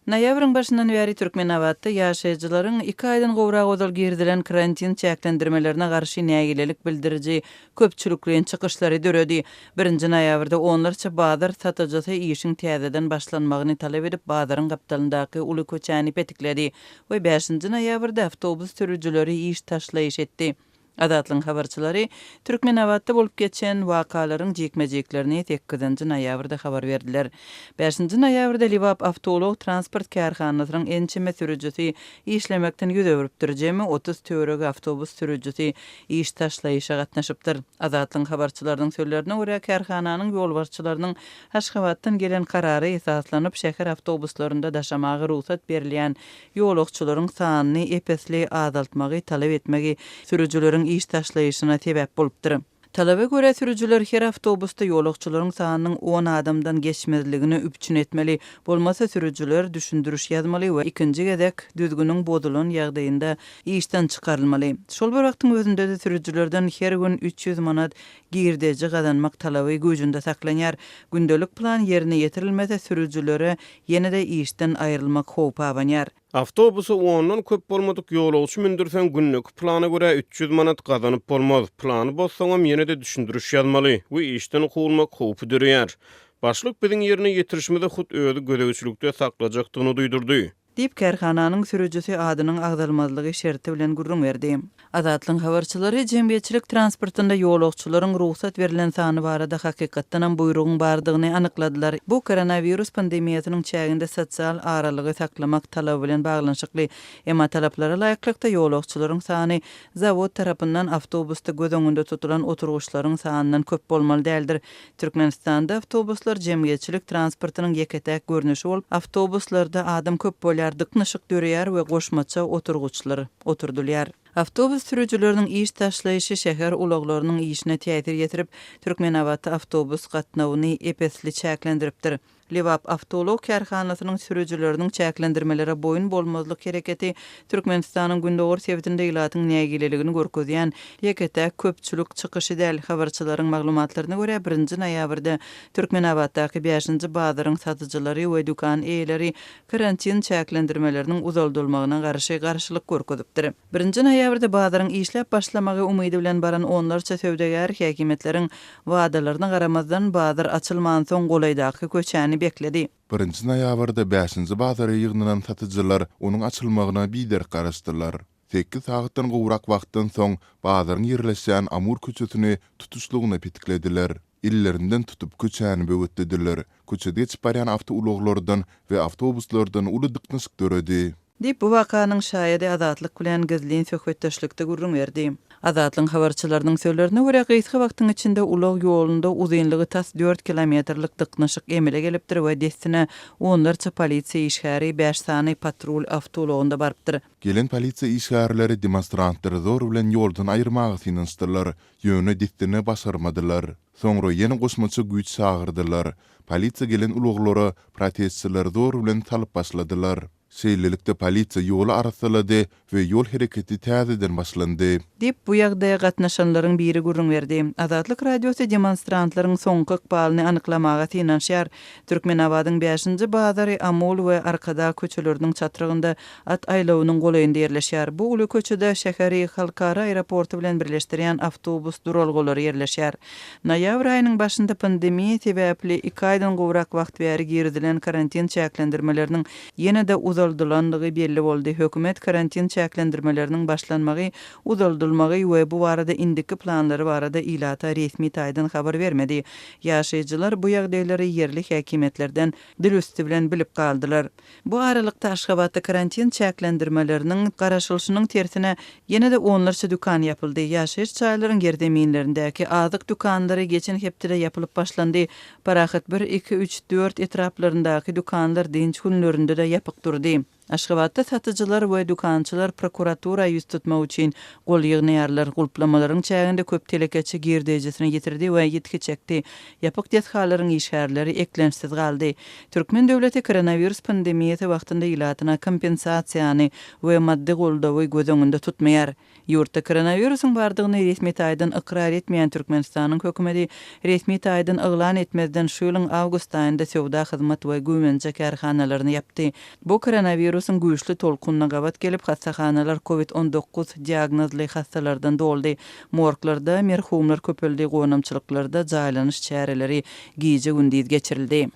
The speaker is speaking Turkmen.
Noyabrın başından beri Türkmenabatda ýaşaýjylaryň 2 aýdan gowrak odal girdilen karantin çäklendirmelerine garşy nägilelik bildiriji köpçülikliň çykyşlary döredi. 1-nji noýabrda onlarça bazar satyjysy işiň täzeden başlanmagyny talap edip bazaryň gapdalyndaky uly köçäni petikledi we 5-nji noýabrda awtobus sürüjüleri iş taşlaýyş etdi. Adatlyň habarçylary Türkmenabatda bolup geçen wakalaryň jekmejeklerini 8-nji noýabrda habar berdiler. 5-nji noýabrda Liwap Awtolog transport karhanasynyň ençeme sürüjüsi işlemekden ýüz öwüripdir. 30 töwereg awtobus sürüjüsi iş taşlaýyşa gatnaşypdyr. Adatlyň habarçylarynyň sözlerine görä karhananyň ýolbarçylarynyň Haşgabatdan gelen karary esaslanyp şäher awtobuslaryna daşamagy ruhsat berilýän ýolagçylaryň sanyny epesli azaltmagy talap etmegi sürüjüleriň iş taşlaýyşyna sebäp bolupdyr. Talaba görä sürüjüler her awtobusda ýolagçylaryň sanynyň 10 adamdan geçmezligini üpçün etmeli. Bolmasa sürüjüler düşündürüş ýazmaly we ikinji gezek düzgünüň bodulan ýagdaýynda işden çykarylmaly. Şol bir wagtyň özünde de sürüjülerden her gün 300 manat girdeji gazanmak talaby güýjünde saklanýar. Gündelik plan ýerine ýetirilmese sürüjülere ýene-de işden aýrylmak howpy abanýar. Awtobusu ondan köp bolmadyk ýolagçy mindirsen günlük plana görä 300 manat gazanyp bolmaz. Plany bozsaňam ýene-de düşündürüş ýazmaly. Bu işden howlmak howpy dürýär. Başlyk biziň ýerine ýetirişmede hut öýdi gödegçilikde saklajakdygyny duýdurdy. Dip karhananyň sürüjüsi adynyň agdalmazlygy şerti bilen gurrun berdi. Adatlyň habarçylary jemgyýetçilik transportynda ýolagçylaryň ruhsat berilen sany barada hakykatdan ham buyrugyň bardygyny anykladylar. Bu koronavirus pandemiýasynyň çäginde sosial aralygy saklamak talaby bilen baglanşykly. Emma talaplara laýyklykda ýolagçylaryň sany zawod tarapyndan awtobusda göz öňünde tutulan oturguşlaryň sanynyň köp bolmaly däldir. Türkmenistanda awtobuslar jemgyýetçilik transportynyň ýeketäk görnüşi bolup, awtobuslarda adam köp bolýar, dyknyşyk dörýär we goşmaça oturguçlar oturdylýar. Awtobus sürüjüleriniň iş taşlaýyşy şäher ulaglarynyň işine täsir ýetirip, Türkmenabatda awtobus gatnawyny epesli çäklendiripdir. Liwap Awtolog karhanasynyň sürüjüleriniň çäklendirmelere boyun bolmazlyk hereketi Türkmenistanyň gündogor sebitinde ýylatyň nägileligini görkezýän ýeketäk köpçülik çykyşy däl. Habarçylaryň maglumatlaryna görä 1-nji noýabrda Türkmenabatdaky 5-nji bazaryň satyjylary we dukan eýleri karantin çäklendirmeleriniň uzaldylmagyna garşy garşylyk görkezipdir. 1-nji noýabrda bazaryň işläp başlamagy umydy bilen baran onlarça söwdegär häkimetleriň wadalaryna garamazdan bazar açylman soň golaýdaky köçäni bekledi. 1-nji noýabrda 5-nji bazara ýygnanan satyjylar onuň açylmagyna bider garaşdylar. 8 saatdan gowrak wagtdan soň bazaryň ýerleşýän Amur köçesini tutuşlugyna petiklediler. İllerinden tutup köçäni böwetdiler. Köçede geçip barýan awtologlardan we awtobuslardan uly dyknyşyk döredi. Dip bu wakanyň şaýady azatlyk bilen gizlin söhbetdeşlikde gurrun berdi. Azatlyň habarçylarynyň sözlerine görä gysga wagtyň içinde ulag ýolunda uzunlygy tas 4 kilometrlik dyknyşyk emele gelipdir we destine onlarça polisiýa işgäri 5 sany patrul awtologunda barpdyr. Gelen polisiýa işgärleri demonstrantlary zor bilen ýoldan aýyrmagy synançdylar. Ýöne destine başarmadylar. Soňra ýene goşmaça güýç sagyrdylar. Polisiýa gelen ulaglary protestçiler zor bilen talyp başladylar. Şeýlelikde polisiýa ýoly arasylady we ýol hereketi täzeden başlandy. Dip bu ýagdaýa gatnaşanlaryň biri gurrun berdi. Azatlyk radiosy demonstrantlaryň soňky ykbalyny anyklamaga synanşýar. Türkmenabatyň 5-nji bazary Amol we arkada köçeleriniň çatyrygynda at aýlawynyň golaýynda ýerleşýär. Bu uly köçede şäheri halkara aeroportu bilen birleşdirýän awtobus duralgolary ýerleşýär. Noýabr aýynyň başynda pandemiýa sebäpli 2 aýdan gowrak wagt bäri girdilen karantin çäklendirmeleriniň ýene-de uzaldylandygy belli boldy. Hökümet karantin çäklendirmeleriniň başlanmagy, uzaldylmagy we bu barada indiki planlary barada ilata resmi taýdan habar bermedi. Ýaşaýjylar bu ýagdaýlary yerli häkimetlerden dilüsti bilen bilip galdylar. Bu aralykda Aşgabatda karantin çäklendirmeleriniň garaşylyşynyň tersine ýene-de onlarça dukan ýapyldy. Ýaşaýyş çaýlaryň gerdeminlerindäki azyk dukanlary geçen hepde ýapylyp başlandy. Parahat 1, 2, 3, 4 etraplaryndaky dukanlar dinç günlerinde de ýapyk durdy. Aşgabatda satyjylar we dukançylar prokuratura ýüz tutmak üçin gol ýygnaýarlar, gulplamalaryň çäginde köp telekeçi girdejesine getirdi we ýetki çekdi. Ýapyk dethalaryň işgärleri eklensiz galdy. Türkmen döwleti koronavirus pandemiýasy wagtynda ilatyna kompensasiýany we maddi goldawy göz öňünde tutmaýar. Ýurtda koronavirusyň bardygyny resmi taýdan ikrar etmeýän Türkmenistanyň hökümeti resmi taýdan eglan etmezden şu ýylyň awgust aýynda sowda hyzmat we güwence kärhanalaryny ýapdy. Bu koronavirusyň güýçli tolkunna gabat gelip hastaxanalar COVID-19 diagnozly hastalardan doldy. Morglarda merhumlar köpeldi, gonamçylyklarda jaýlanyş çäreleri giýje gündüz geçirildi.